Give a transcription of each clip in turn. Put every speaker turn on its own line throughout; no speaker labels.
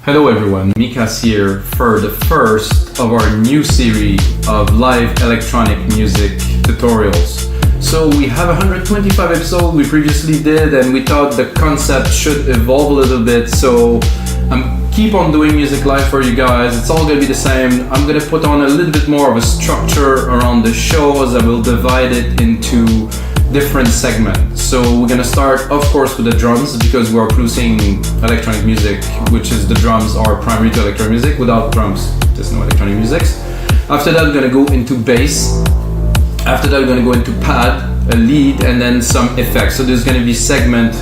Hello everyone, Mikas here for the first of our new series of live electronic music tutorials. So we have 125 episodes we previously did, and we thought the concept should evolve a little bit, so I'm keep on doing music live for you guys. It's all gonna be the same. I'm gonna put on a little bit more of a structure around the shows. I will divide it into different segments. So we're gonna start, of course, with the drums, because we are producing electronic music, which is the drums are primary to electronic music. Without drums, there's no electronic music. After that, we're gonna go into bass. After that, we're gonna go into pad, a lead, and then some effects. So there's gonna be segment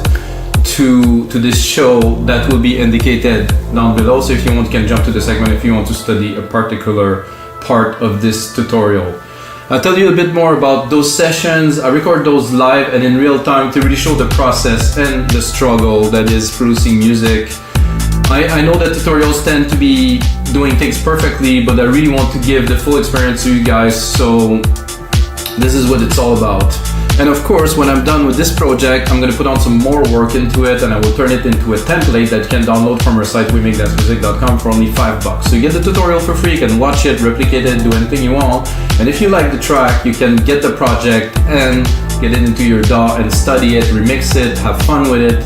to this show that will be indicated down below. So if you want, you can jump to the segment if you want to study a particular part of this tutorial. I'll tell you a bit more about those sessions. I record those live and in real time to really show the process and the struggle that is producing music. I know that tutorials tend to be doing things perfectly, but I really want to give the full experience to you guys, so this is what it's all about. And of course, when I'm done with this project, I'm gonna put on some more work into it, and I will turn it into a template that you can download from our site, wemakedance.music.com, for only $5. So you get the tutorial for free, you can watch it, replicate it, do anything you want. And if you like the track, you can get the project and get it into your DAW and study it, remix it, have fun with it.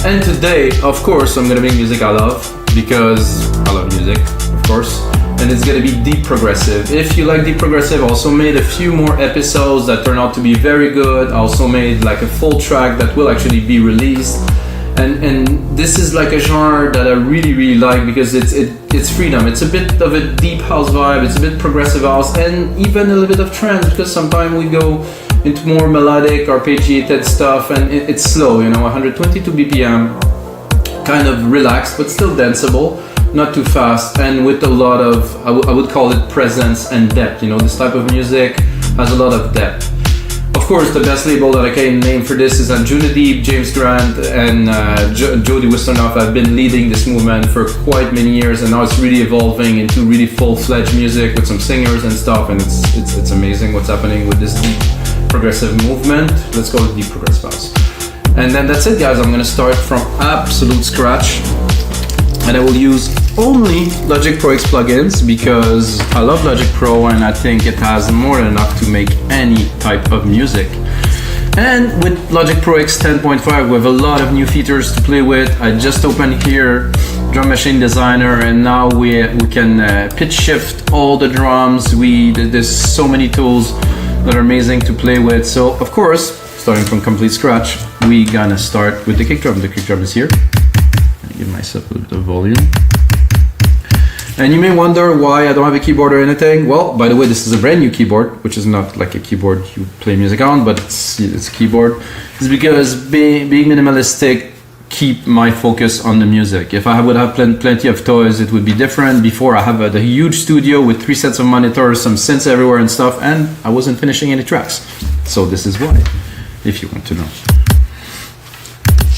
And today, of course, I'm gonna make music I love, because I love music, of course. And it's gonna be deep progressive. If you like deep progressive, I also made a few more episodes that turned out to be very good. I also made like a full track that will actually be released. And this is like a genre that I really like, because it's freedom. It's a bit of a deep house vibe, it's a bit progressive house, and even a little bit of trance, because sometimes we go into more melodic, arpeggiated stuff, and it's slow, you know, 122 BPM, kind of relaxed, but still danceable. Not too fast, and with a lot of, I would call it presence and depth. You know, this type of music has a lot of depth. Of course, the best label that I can name for this is Anjunadeep, James Grant, and Jody Wisternoff. I've been leading this movement for quite many years, and now it's really evolving into really full-fledged music with some singers and stuff, and it's amazing what's happening with this deep progressive movement. Let's go with deep progressive house. And then that's it, guys. I'm gonna start from absolute scratch. And I will use only Logic Pro X plugins, because I love Logic Pro and I think it has more than enough to make any type of music. And with Logic Pro X 10.5, we have a lot of new features to play with. I just opened here Drum Machine Designer, and now we can pitch shift all the drums. There's so many tools that are amazing to play with. So of course, starting from complete scratch, we gonna start with the kick drum. The kick drum is here. Give myself a little bit of volume. And you may wonder why I don't have a keyboard or anything. Well, by the way, this is a brand new keyboard, which is not like a keyboard you play music on, but it's a keyboard. It's because being minimalistic keep my focus on the music. If I would have plenty of toys, it would be different. Before, I have a huge studio with 3 sets of monitors, some synths everywhere and stuff, and I wasn't finishing any tracks. So this is why, if you want to know.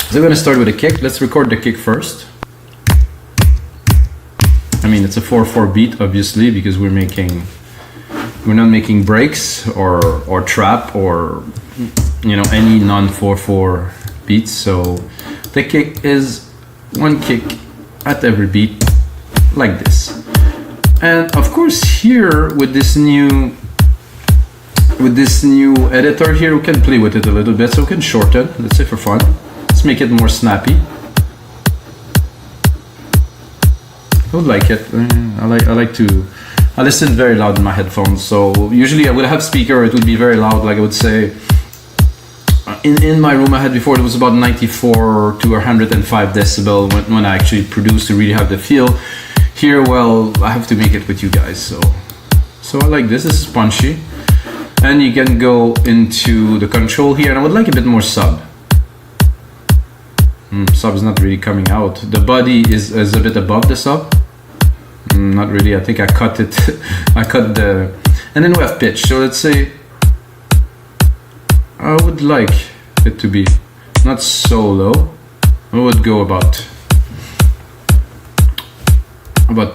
So we're gonna start with a kick. Let's record the kick first. I mean, it's a 4/4 beat, obviously, because we're not making breaks or trap or, you know, any non-4/4 beats. So the kick is one kick at every beat, like this. And of course, here with this new editor here, we can play with it a little bit. So we can shorten, let's say, for fun. Let's make it more snappy. I would like it. I listen very loud in my headphones. So usually I would have speaker, it would be very loud. Like I would say, in my room I had before, it was about 94 to 105 decibel when I actually produced to really have the feel. Here, well, I have to make it with you guys. So I like this. This is punchy. And you can go into the control here, and I would like a bit more sub. Sub is not really coming out. The body is a bit above the sub. Not really. I think I cut it. I cut the. And then we have pitch. So let's say I would like it to be not so low. I would go about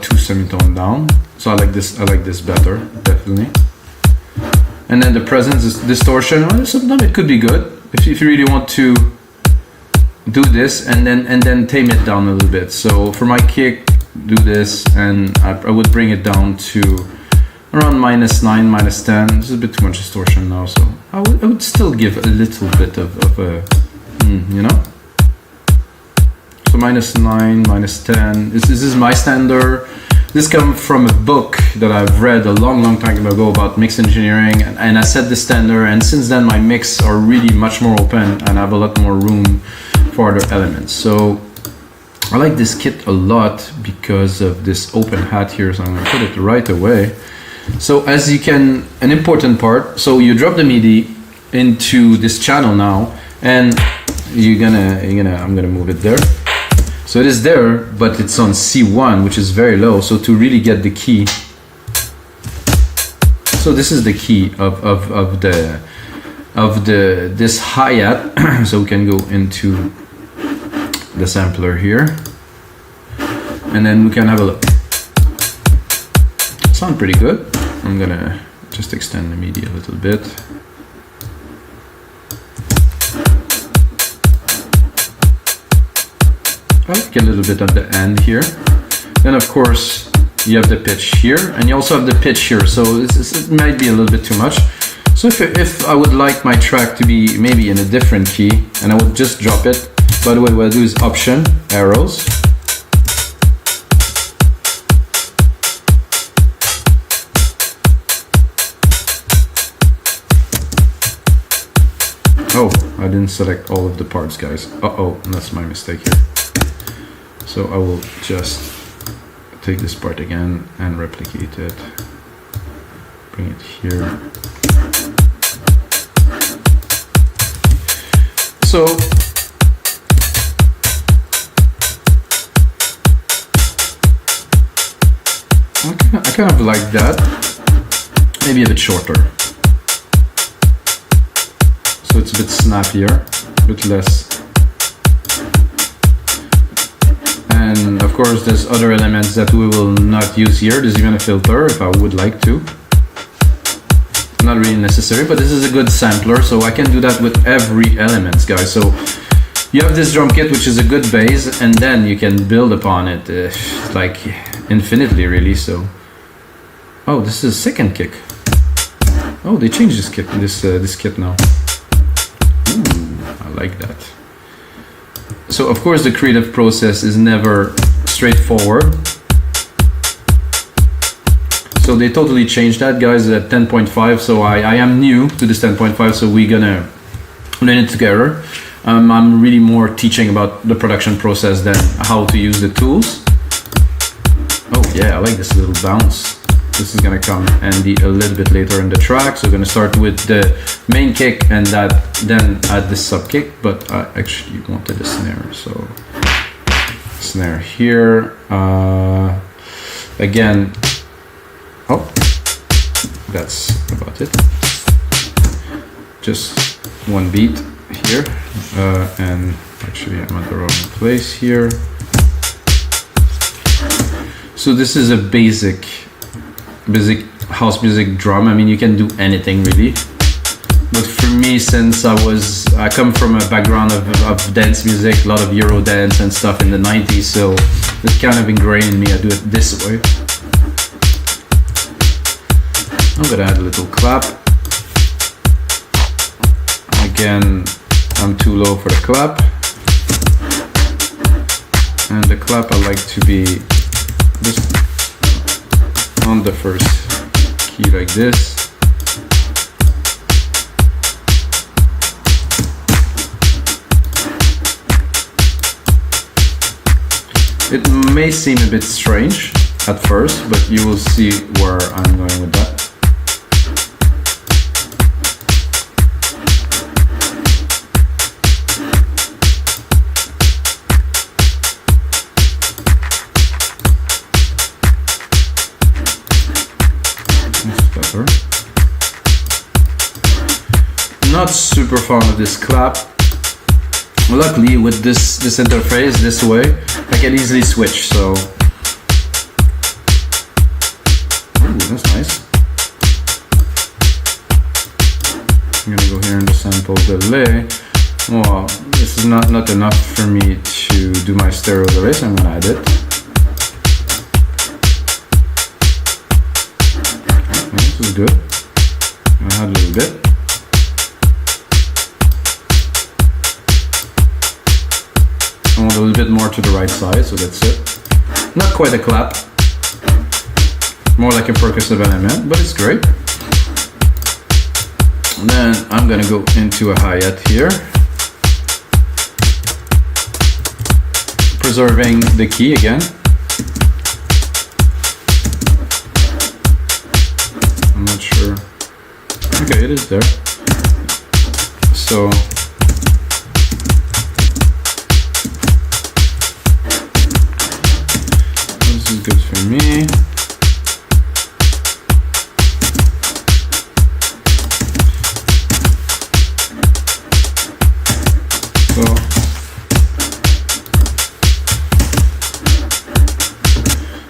2 semitone down. So I like this. I like this better, definitely. And then the presence is distortion. Well, sometimes it could be good if you really want to do this and then tame it down a little bit. So for my kick, do this, and I would bring it down to around -9, -10. This is a bit too much distortion now, so I would still give a little bit of a, you know? So -9, -10. This is my standard. This comes from a book that I've read a long time ago about mix engineering, and I set the standard, and since then my mix are really much more open and I have a lot more room for other elements. So I like this kit a lot because of this open hat here, so I'm going to put it right away. So as you can, an important part, so you drop the MIDI into this channel now, and I'm gonna move it there. So it is there, but it's on C1, which is very low. So to really get the key, so this is the key of this hi-hat. So we can go into the sampler here, and then we can have a look. Sound pretty good. I'm gonna just extend the MIDI a little bit. I like a little bit at the end here. Then of course you have the pitch here, and you also have the pitch here, so it might be a little bit too much. So if I would like my track to be maybe in a different key, and I would just drop it. By the way, what I do is Option, arrows. Oh, I didn't select all of the parts, guys. Uh-oh, that's my mistake here. So I will just take this part again and replicate it. Bring it here. So I kind of like that. Maybe a bit shorter. So it's a bit snappier, a bit less. And of course there's other elements that we will not use here. There's even a filter if I would like to. Not really necessary, but this is a good sampler, so I can do that with every element, guys. So you have this drum kit, which is a good base, and then you can build upon it like infinitely, really. So, oh, this is a second kick. Oh, they changed this kit. This kit now. Ooh, I like that. So of course the creative process is never straightforward. So they totally changed that, guys, at 10.5. So I am new to this 10.5, so we're gonna learn it together. I'm really more teaching about the production process than how to use the tools. Oh yeah, I like this little bounce. This is gonna come handy a little bit later in the track. So we're gonna start with the main kick and then add this sub kick, but I actually wanted a snare, so snare here. Again, oh, that's about it. Just one beat here, and actually I'm at the wrong place here. So this is a basic house music drum. I mean, you can do anything really, but for me, since I come from a background of dance music, a lot of Euro dance and stuff in the 90s, so it's kind of ingrained in me. I do it this way. I'm gonna add a little clap. Again, I'm too low for the clap, and the clap I like to be just on the first key like this. It may seem a bit strange at first, but you will see where I'm going with that. Not super fond of this clap. Luckily with this interface this way, I can easily switch, so ooh, that's nice. I'm gonna go here in the sample delay. Well, this is not enough for me to do my stereo delay, so I'm gonna add it. bit. I want a little bit more to the right side, so that's it. Not quite a clap. More like a percussive element, but it's great. And then I'm gonna go into a hi-hat here. Preserving the key again. I'm not sure. Okay, it is there. So this is good for me.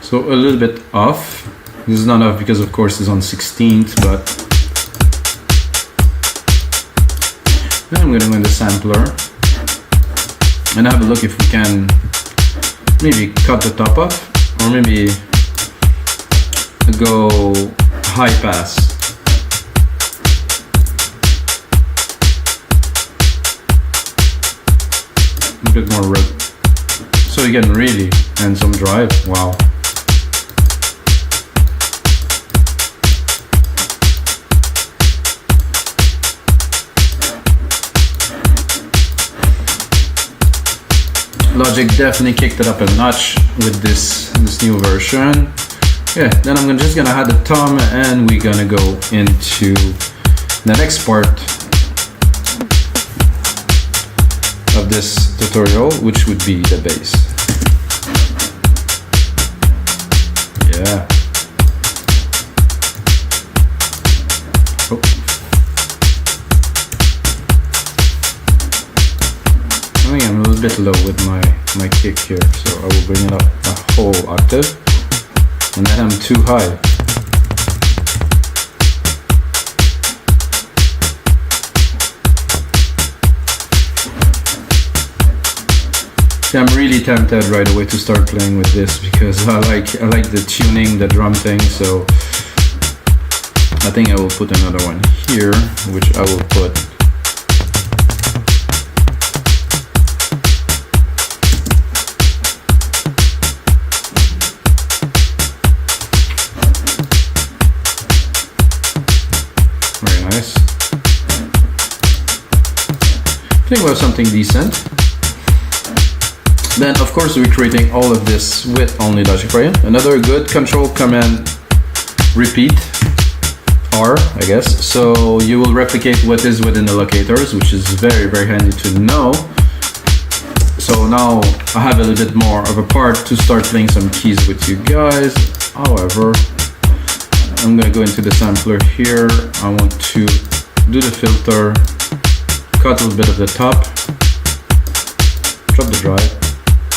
So a little bit off. This is not off because of course it's on 16th, but then I'm gonna go in the sampler and have a look if we can maybe cut the top off, or maybe go high pass. A bit more rip. So you get really, and some drive, wow. Logic definitely kicked it up a notch with this new version. Yeah, then I'm just gonna add the tom and we're gonna go into the next part of this tutorial, which would be the bass. Yeah. Oh. I think I'm a little bit low with my kick here, so I will bring it up a whole octave, and then I'm too high. See, I'm really tempted right away to start playing with this because I like the tuning, the drum thing, so I think I will put another one here, which I will put I think we have something decent. Then of course we're creating all of this with only Logic Pro. Another good Control Command repeat R, I guess. So you will replicate what is within the locators, which is very, very handy to know. So now I have a little bit more of a part to start playing some keys with you guys. However, I'm gonna go into the sampler here. I want to do the filter, cut a little bit of the top, drop the drive,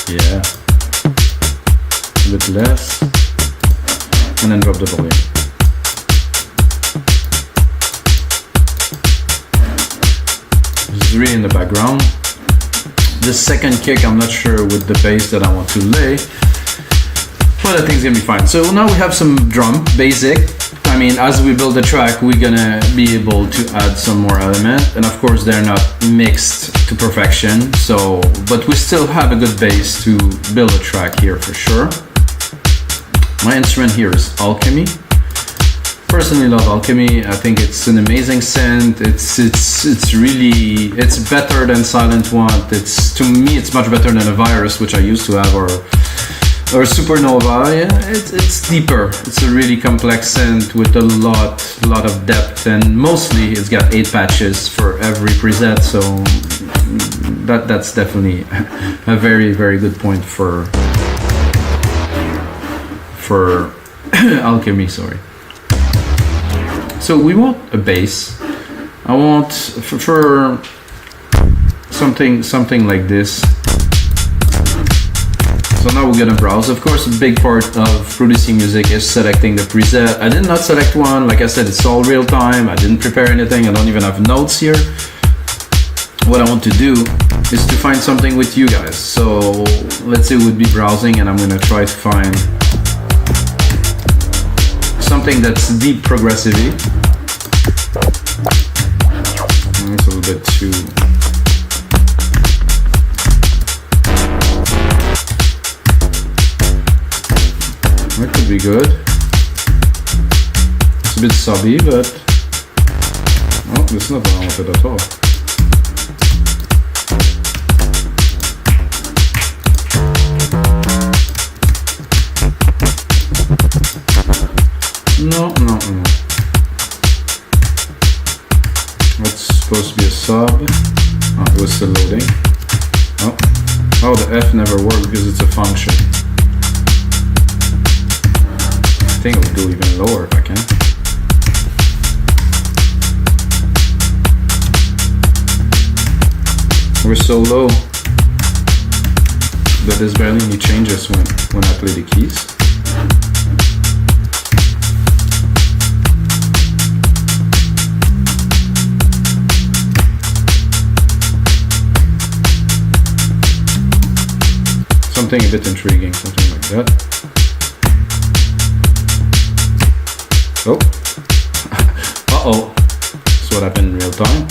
yeah, a bit less, and then drop the volume. This is really in the background. The second kick, I'm not sure with the bass that I want to lay, but I think it's gonna be fine. So now we have some drum, basic. I mean, as we build the track, we're gonna be able to add some more element, and of course they're not mixed to perfection, so, but we still have a good base to build a track here for sure. My instrument here is Alchemy. Personally love Alchemy. I think it's an amazing synth. It's really, it's better than Silent One. To me it's much better than a Virus, which I used to have, or Supernova. Yeah, it's deeper. It's a really complex synth with a lot of depth, and mostly it's got 8 patches for every preset, so that's definitely a very, very good point for Alchemy, sorry. So we want a bass. I want for something like this. So now we're gonna browse. Of course, a big part of producing music is selecting the preset. I did not select one. Like I said, it's all real time. I didn't prepare anything. I don't even have notes here. What I want to do is to find something with you guys. So let's say we'd be browsing, and I'm gonna try to find something that's deep progressively. It's a little bit too... That could be good. It's a bit subby, but... Oh, that's not what I wanted at all. No. That's supposed to be a sub. Oh, it was still loading. Oh, the F never worked because it's a function. I think I'll do even lower if I can. We're so low that there's barely any changes when I play the keys. Something a bit intriguing, something like that. Oh. Uh-oh. That's what happened in real time.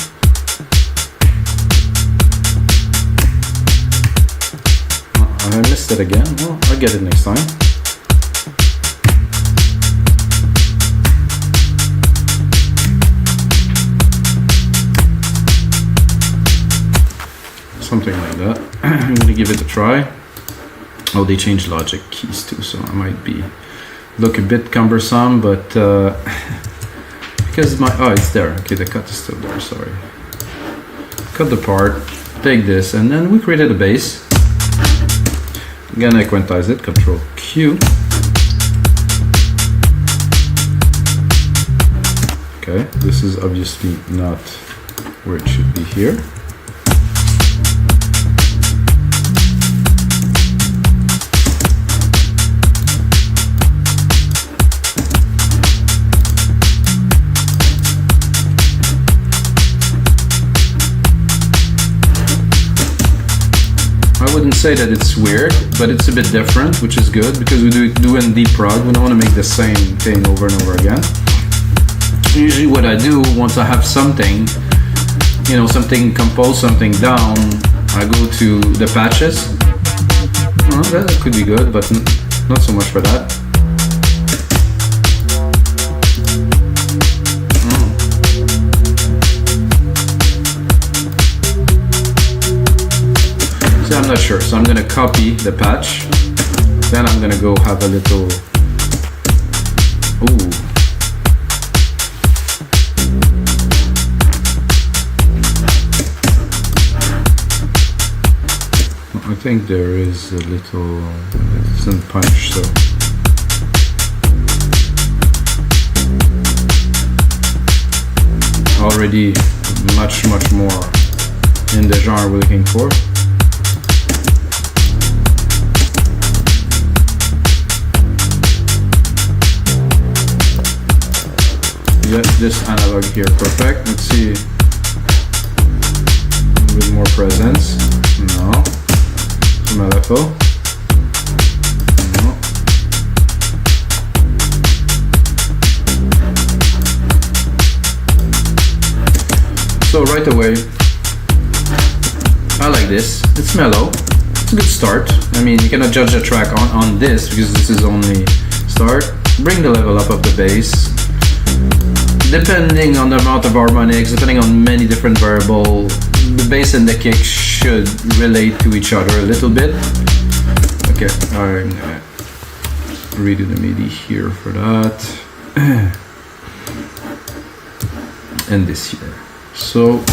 I missed it again. Well, I'll get it next time. Something like that. I'm gonna give it a try. Oh, they changed Logic keys too, so I might look a bit cumbersome, but because it's there. Okay, the cut is still there. Sorry. Cut the part. Take this, and then we created a bass. I'm gonna quantize it. Control Q. Okay, this is obviously not where it should be here. I wouldn't say that it's weird, but it's a bit different, which is good because we do in deep prog. We don't want to make the same thing over and over again. Usually what I do once I have something, something composed, something down, I go to the patches. Well, that could be good, but not so much for that. I'm not sure, so I'm gonna copy the patch, then I'm gonna go have a little, ooh. I think there is a little, it doesn't punch, so. Already much more in the genre we're looking for. This analog here, perfect. Let's see. A little bit more presence. No. Some LFO. No. So right away, I like this. It's mellow. It's a good start. I mean, you cannot judge the track on this because this is only start. Bring the level up of the bass. Depending on the amount of harmonics, depending on many different variables, the bass and the kick should relate to each other a little bit. Okay, I'm gonna redo the MIDI here for that. And this here. So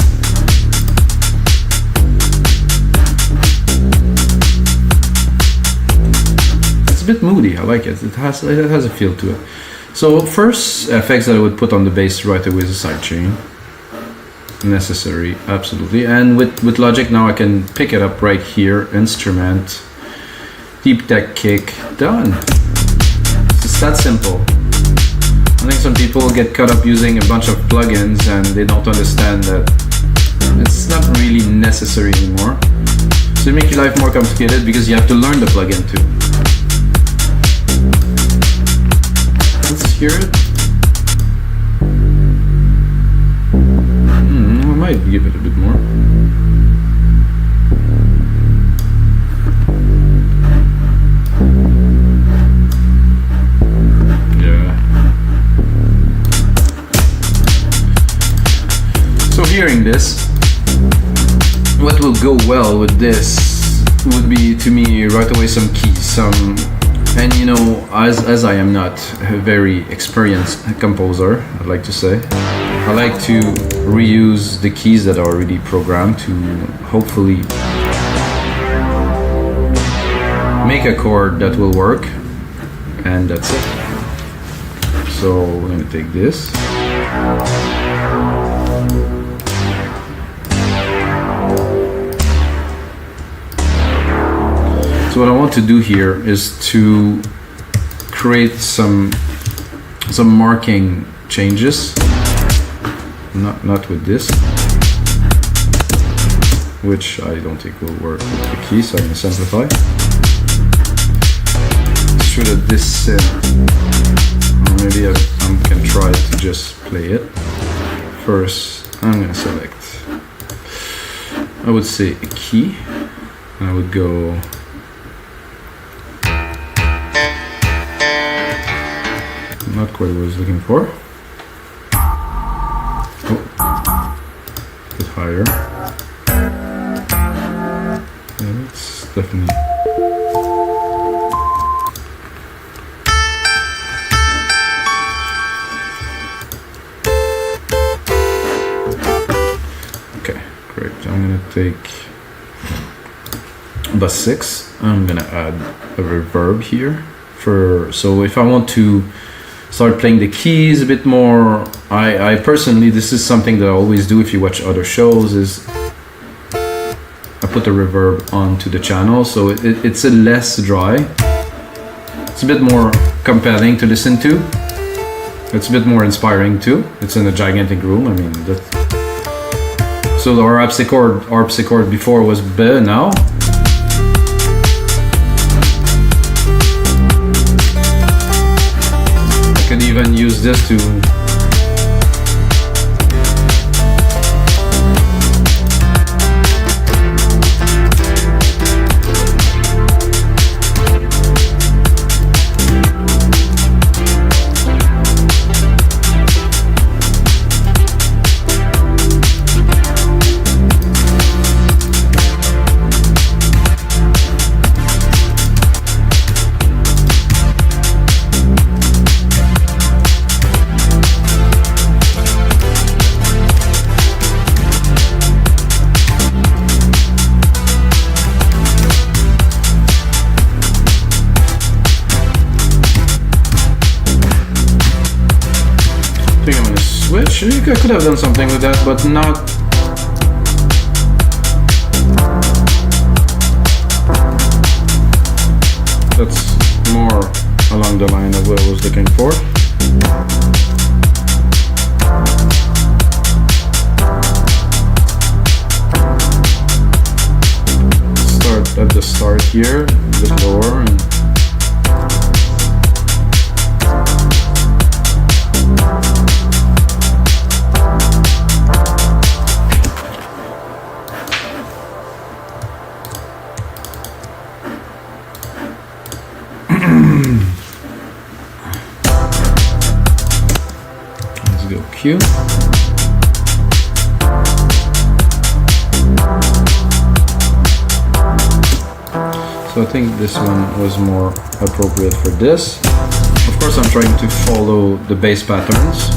it's a bit moody, I like it. It has a feel to it. So first effects that I would put on the bass right away is a sidechain. Necessary, absolutely. And with Logic now I can pick it up right here, instrument, deep tech kick, done. It's that simple. I think some people get caught up using a bunch of plugins and they don't understand that it's not really necessary anymore. So you make your life more complicated because you have to learn the plugin too. Let's hear it. might give it a bit more. So hearing this, what will go well with this would be, to me, right away some keys, and you know, as I am not a very experienced composer, I'd like to say, I like to reuse the keys that are already programmed to hopefully make a chord that will work, and that's it. So we're gonna take this. So what I want to do here is to create some marking changes, not with this, which I don't think will work with the key, so I'm gonna simplify. It's true that this, maybe I can try to just play it. First, I'm gonna select, I would say a key, and I would go not quite what I was looking for. Oh, a bit higher. Yeah, it's definitely. Okay, great. I'm gonna take bass 6. I'm gonna add a reverb here. So if I want to start playing the keys a bit more, I personally, this is something that I always do if you watch other shows, is I put the reverb onto the channel, so it's a less dry, it's a bit more compelling to listen to, it's a bit more inspiring too. It's in a gigantic room, I mean, so the harpsichord before was B, now could even use this to switch. I could have done something with that, but not. That's more along the line of what I was looking for. Start at the start here, a bit lower. And let's go Q. So I think this one was more appropriate for this. Of course, I'm trying to follow the bass patterns.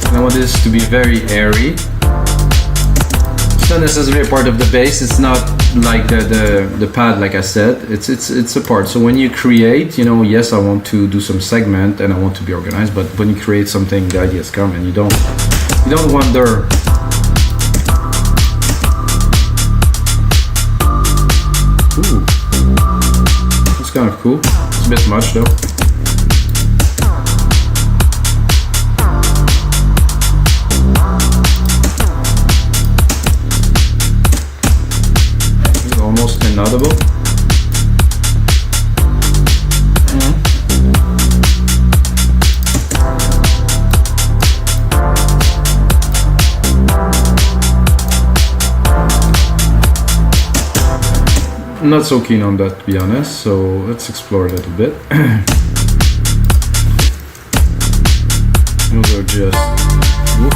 And I want this to be very airy. It's not necessarily a part of the bass. It's not like the pad, like I said. It's a part. So when you create, you know, yes, I want to do some segment and I want to be organized. But when you create something, the ideas come, and you don't wonder. Ooh. It's kind of cool. It's a bit much though. It's almost inaudible. not so keen on that, to be honest, so let's explore a little bit. Those are just... Woof.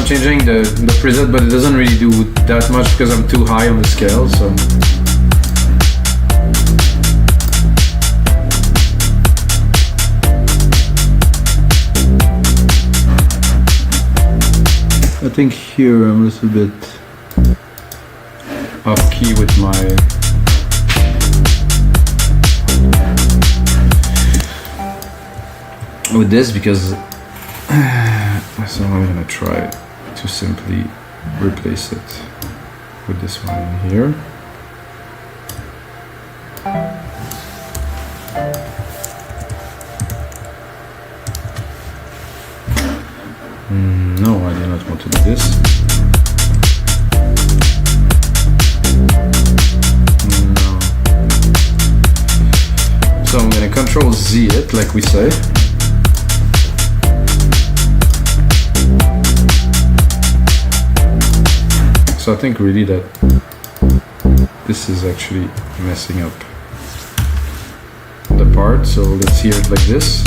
Changing the preset, but it doesn't really do that much because I'm too high on the scale, so I think here I'm a little bit off key with my this because so I'm gonna try to simply replace it with this one here. No, I do not want to do this. No. So I'm gonna Control Z it, like we say. So I think really that this is actually messing up the part, so let's hear it like this.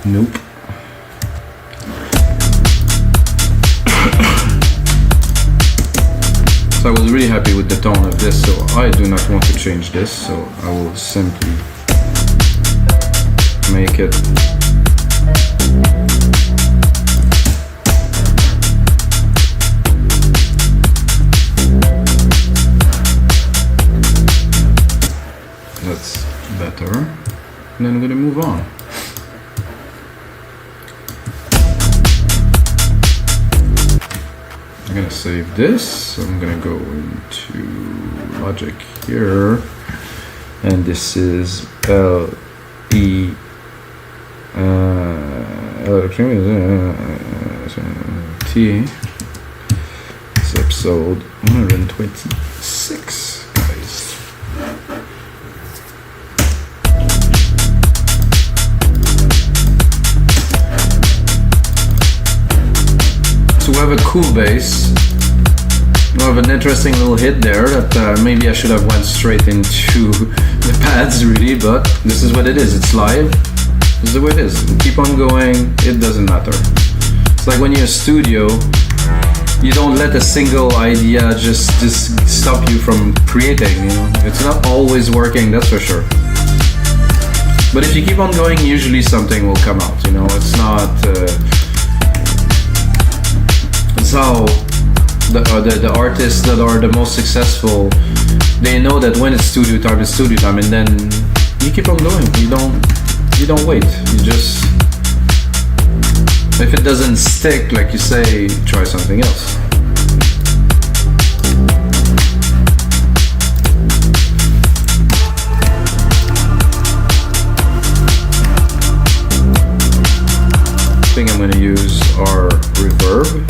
Nope. So I was really happy with the tone of this, so I do not want to change this, so I will simply make it that's better, and then I'm going to move on. I'm gonna save this, so I'm gonna go into Logic here, and this is Alchemy, it's episode 126, guys. So we have a cool bass. We have an interesting little hit there that maybe I should have went straight into the pads really, but this is what it is. It's live. This is the way it is. Keep on going. It doesn't matter. It's like when you're in a studio, you don't let a single idea just stop you from creating. You know, it's not always working. That's for sure. But if you keep on going, usually something will come out. You know, it's not. It's how the artists that are the most successful, they know that when it's studio time, it's studio time, and then you keep on going. You don't wait. You just, if it doesn't stick, like you say, try something else. I think I'm going to use our reverb.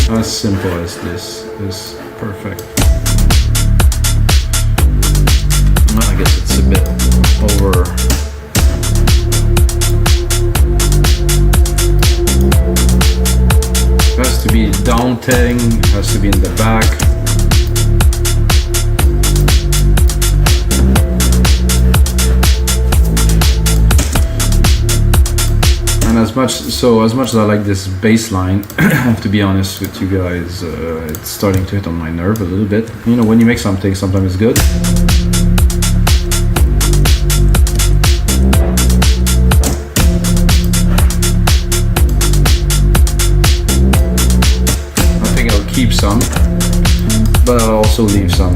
As simple as this is perfect. Well, I guess it's a bit over. It has to be daunting, has to be in the back. as much as I like this bass line, I have to be honest with you guys, it's starting to hit on my nerve a little bit. You know, when you make something, sometimes it's good. I think I'll keep some, but I'll also leave some.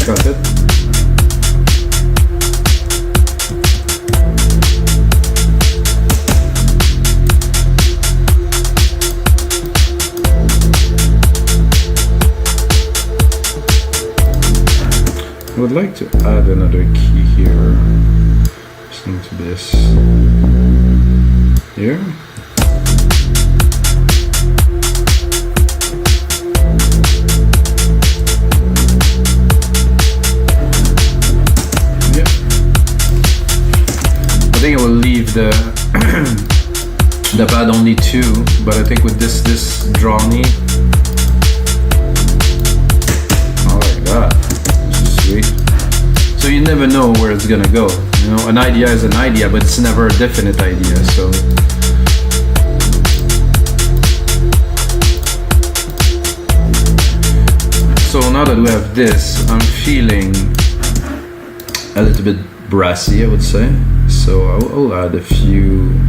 Cut it. I would like to add another key here. Listen to this here. I think I will leave the the pad only 2, but I think with this drawny, I like that. This is sweet. So you never know where it's gonna go. You know, an idea is an idea, but it's never a definite idea. So now that we have this, I'm feeling a little bit brassy, I would say. So I'll add a few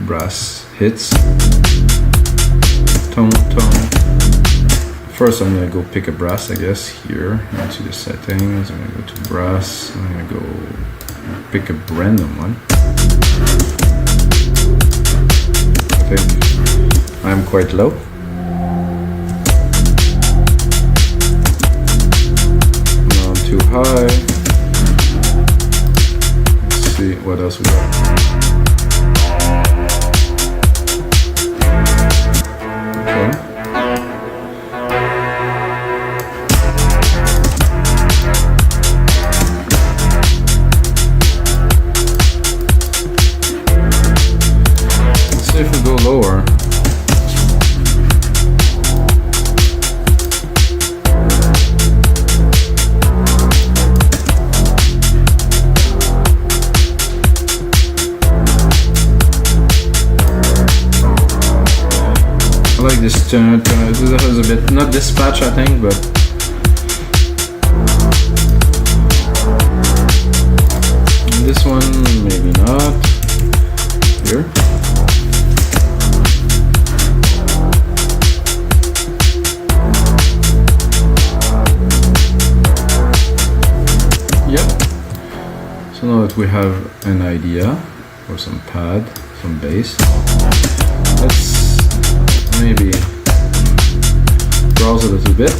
brass hits. Tone. First I'm gonna go pick a brass, I guess, here into the settings. I'm gonna go to brass. I'm gonna go pick a random one. I think I'm quite low. Not too high. See what else we got. Okay. Let's see if we go lower. I like this tone. This is a bit, not dispatch I think, but this one maybe not. Here. Yep. So now that we have an idea for some pad, some bass, let's maybe browse a little bit.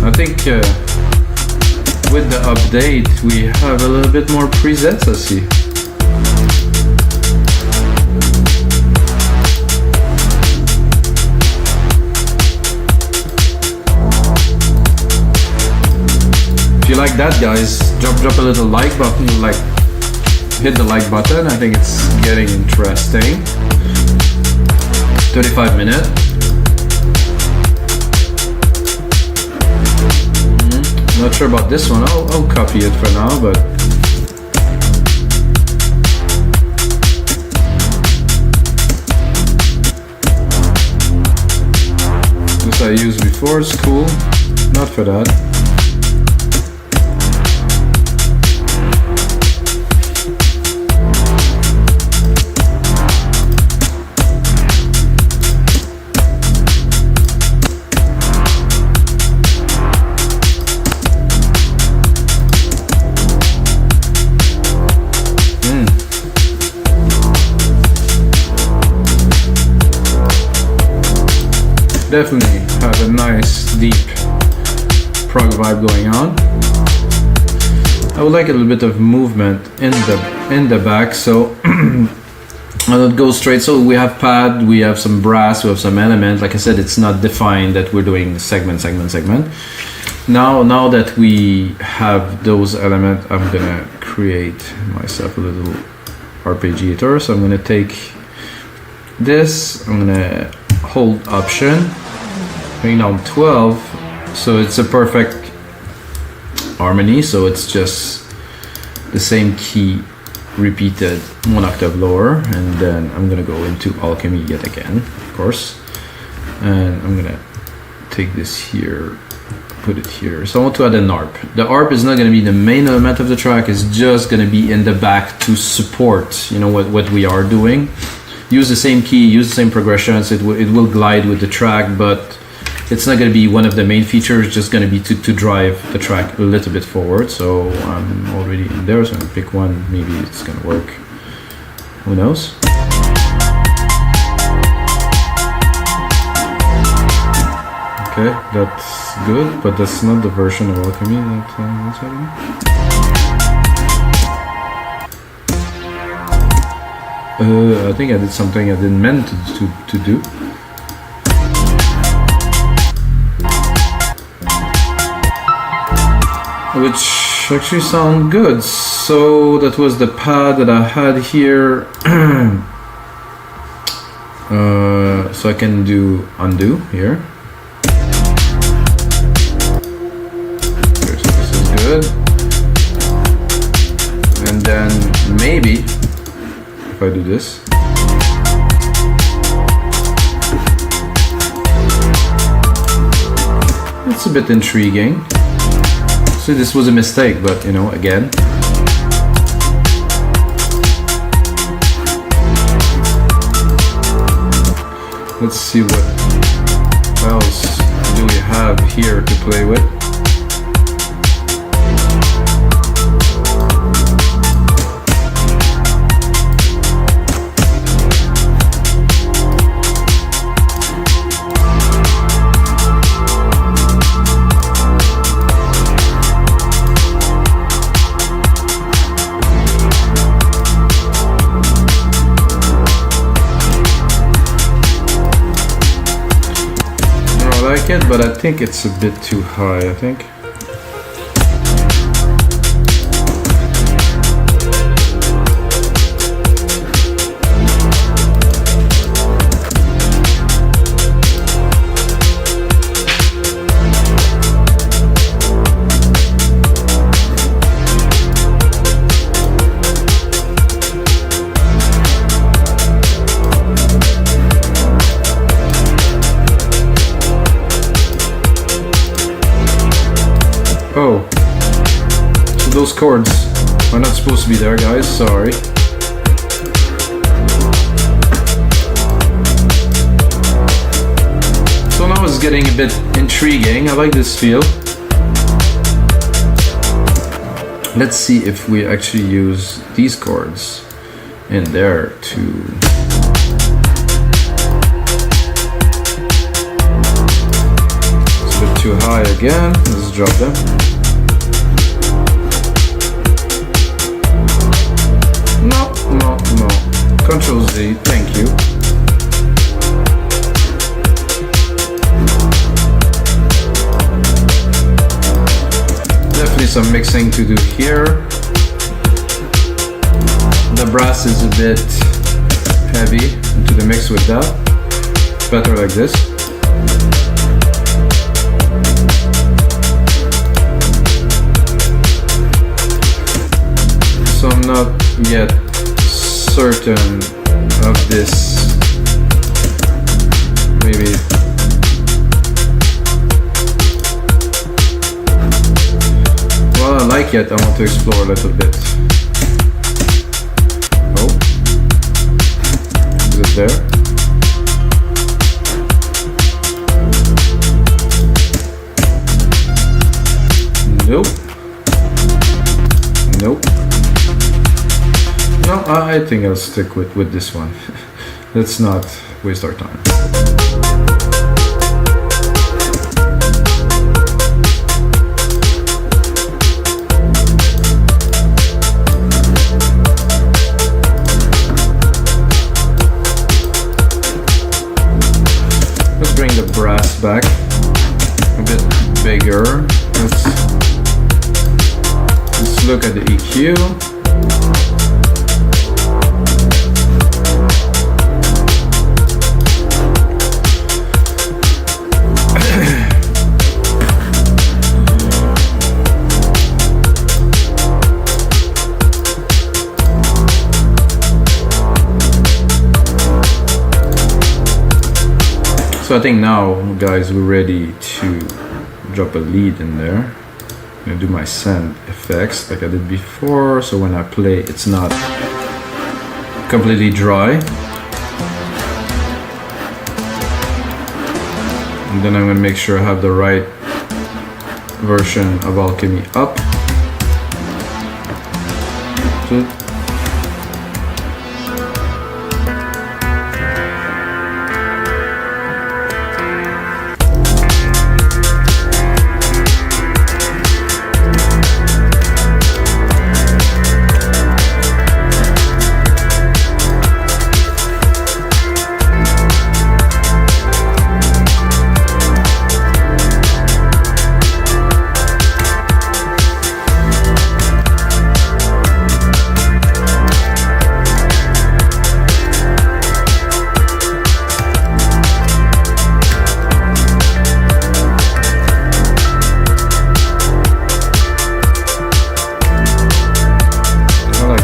I think with the update we have a little bit more presets, I see. If you like that, guys, drop a little like button, like hit the like button. I think it's getting interesting. 35 minutes. Not sure about this one. I'll copy it for now, but this I used before. It's cool. Not for that. Definitely have a nice deep prog vibe going on. I would like a little bit of movement in the back, so I'll go straight. So we have pad, we have some brass, we have some element. Like I said, it's not defined that we're doing segment. Now that we have those elements, I'm gonna create myself a little arpeggiator. So I'm gonna take this, I'm gonna hold option, bring down 12, so it's a perfect harmony, so it's just the same key repeated 1 octave lower, and then I'm gonna go into Alchemy yet again, of course, and I'm gonna take this here, put it here. So I want to add an ARP. The ARP is not gonna be the main element of the track, it's just gonna be in the back to support, you know, what we are doing. Use the same key, use the same progressions, it will glide with the track, but it's not going to be one of the main features, just going to be to drive the track a little bit forward. So I'm already in there, so I'm going to pick one, maybe it's going to work, who knows. Okay, that's good, but that's not the version of Alchemy that was having. I think I did something I didn't meant to do. Which actually sound good. So that was the pad that I had here. So I can do undo here. Okay, so this is good. And then maybe if I do this, it's a bit intriguing. So this was a mistake, but you know, again. Let's see what else do we have here to play with. It, but I think it's a bit too high, I think. Oh, so those chords are not supposed to be there, guys, sorry. So now it's getting a bit intriguing, I like this feel. Let's see if we actually use these chords in there to... It's a bit too high again, let's drop them. No. Control Z, thank you. Definitely some mixing to do here. The brass is a bit heavy into the mix with that. Better like this. So I'm not yet certain of this. Maybe well, I like it. I want to explore a little bit. Oh, is it there? Nope. No, I think I'll stick with this one. Let's not waste our time. Let's bring the brass back a bit bigger. Let's look at the EQ. So I think now, guys, we're ready to drop a lead in there. I'm gonna do my send effects like I did before, so when I play, it's not completely dry. And then I'm gonna make sure I have the right version of Alchemy up.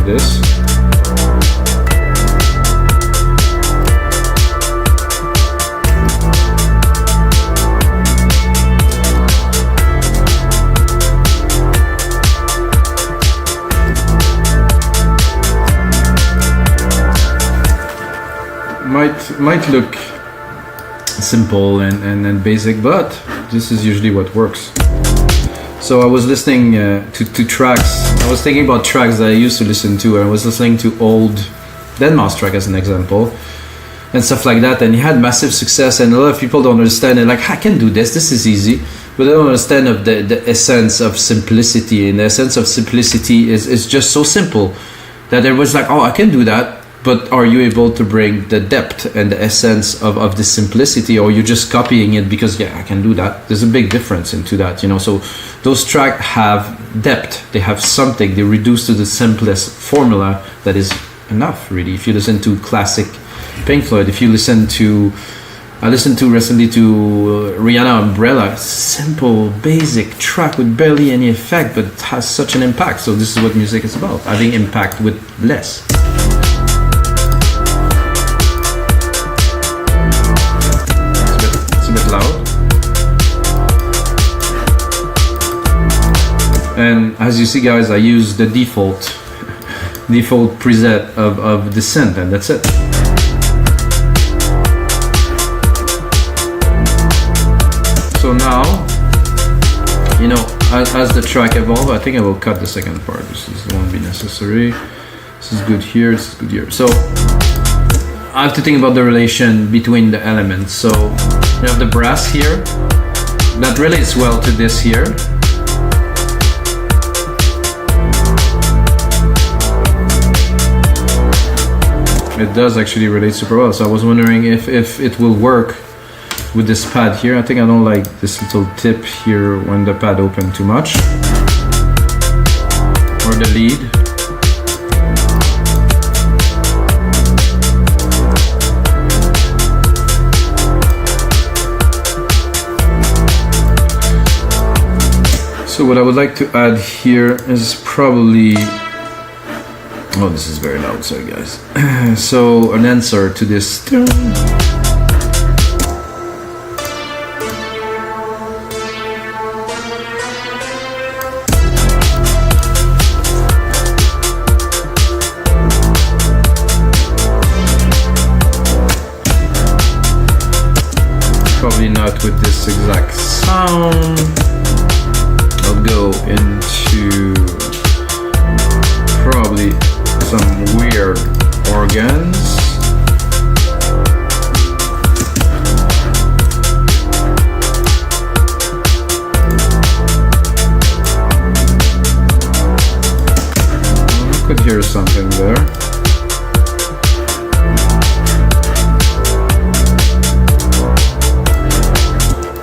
This. Might look simple and basic, but this is usually what works. So I was listening to tracks. I was thinking about tracks that I used to listen to. I was listening to old Deadmau5 track as an example, and stuff like that. And he had massive success, and a lot of people don't understand it. Like, I can do this. This is easy, but they don't understand of the essence of simplicity. And the essence of simplicity is just so simple that it was like, oh, I can do that. But are you able to bring the depth and the essence of the simplicity, or you're just copying it because, yeah, I can do that? There's a big difference into that, you know. So those tracks have depth, they have something, they reduce to the simplest formula that is enough, really. If you listen to classic Pink Floyd, if you listen to, I listened to recently to Rihanna Umbrella, simple, basic track with barely any effect, but it has such an impact. So this is what music is about, having impact with less. Loud. And as you see, guys, I use the default preset of the synth, and that's it. So now, you know, as the track evolves, I think I will cut the second part. This won't be necessary. This is good here, this is good here. So I have to think about the relation between the elements. So you have the brass here, that relates well to this here. It does actually relate super well. So I was wondering if it will work with this pad here. I think I don't like this little tip here when the pad opens too much. Or the lead. So what I would like to add here is probably, oh, this is very loud, sorry guys. So an answer to this. Probably not with this exact sound. I'll go into probably some weird organs. I could hear something there.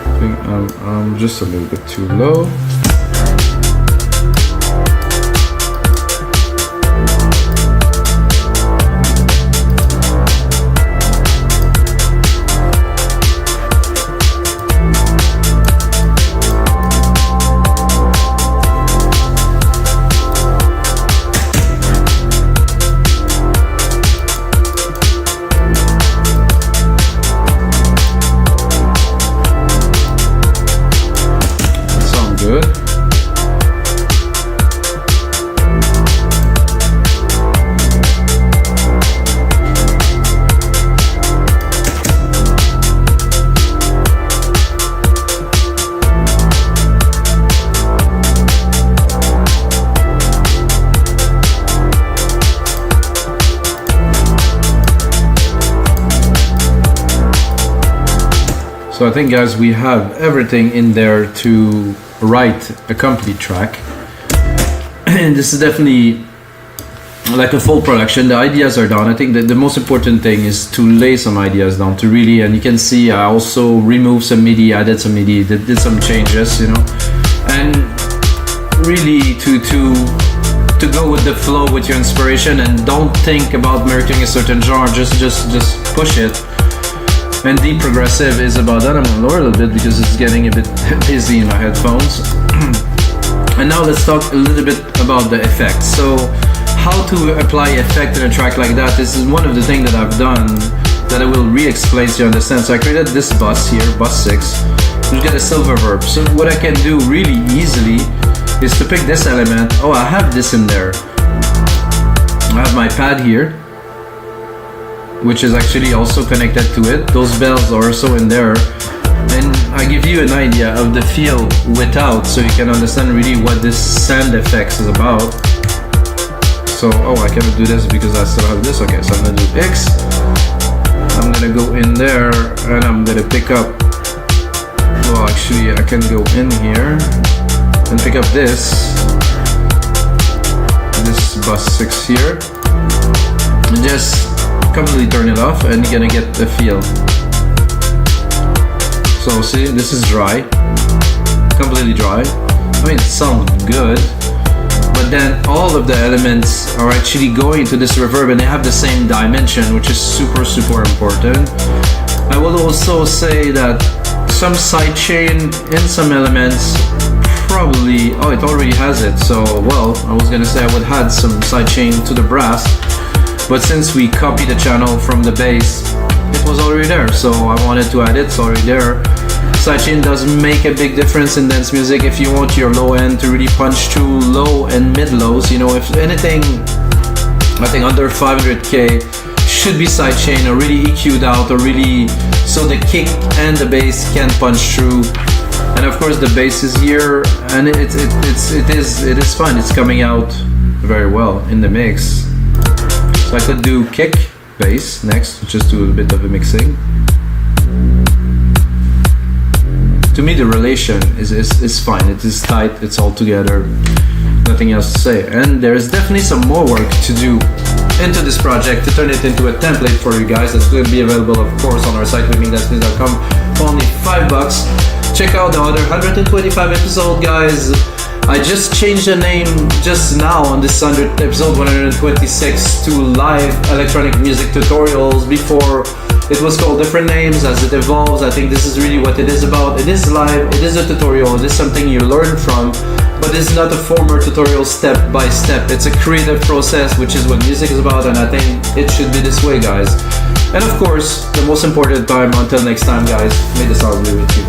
I think I'm just a little bit too low. So I think, guys, we have everything in there to write a complete track. And this is definitely like a full production. The ideas are down. I think that the most important thing is to lay some ideas down to really, and you can see I also removed some MIDI, added some MIDI, did some changes, you know, and really to go with the flow with your inspiration, and don't think about mimicking a certain genre, just push it. And deep progressive is about that. I'm gonna lower a little bit because it's getting a bit busy in my headphones. And now let's talk a little bit about the effects. So how to apply effect in a track like that. This is one of the things that I've done that I will re-explain so you understand. So I created this bus here, bus 6, to get a silver verb. So what I can do really easily is to pick this element. Oh, I have this in there. I have my pad here, which is actually also connected to it. Those bells are also in there. And I give you an idea of the feel without, so you can understand really what this sand effects is about. So, oh, I cannot do this because I still have this. Okay, so I'm gonna do X. I'm gonna go in there and I'm gonna pick up, well, actually I can go in here and pick up this bus 6 here. And just completely turn it off and you're gonna get the feel. So see, this is dry, completely dry. I mean, it sounds good, but then all of the elements are actually going to this reverb and they have the same dimension, which is super important. I will also say that some sidechain in some elements probably, oh, it already has it. So, well, I was gonna say I would add some sidechain to the brass, but since we copied the channel from the bass, it was already there, so I wanted to add it. It's already there. Sidechain does make a big difference in dance music if you want your low end to really punch through low and mid lows. You know, if anything, I think under 500k should be sidechain or really EQ'd out, or really so the kick and the bass can punch through. And of course the bass is here, and it is fun. It's coming out very well in the mix. So I could do kick, bass next, just do a bit of a mixing. To me, the relation is fine. It is tight. It's all together. Nothing else to say. And there's definitely some more work to do into this project to turn it into a template for you guys. That's going to be available, of course, on our site, wimingthatmusic.com, for only $5. Check out the other 125 episode, guys. I just changed the name just now on this episode 126 to Live Electronic Music Tutorials. Before, it was called different names. As it evolves, I think this is really what it is about. It is live, it is a tutorial, it is something you learn from, but it's not a formal tutorial step by step. It's a creative process, which is what music is about, and I think it should be this way, guys. And of course, the most important time, until next time, guys, may the sound be with you.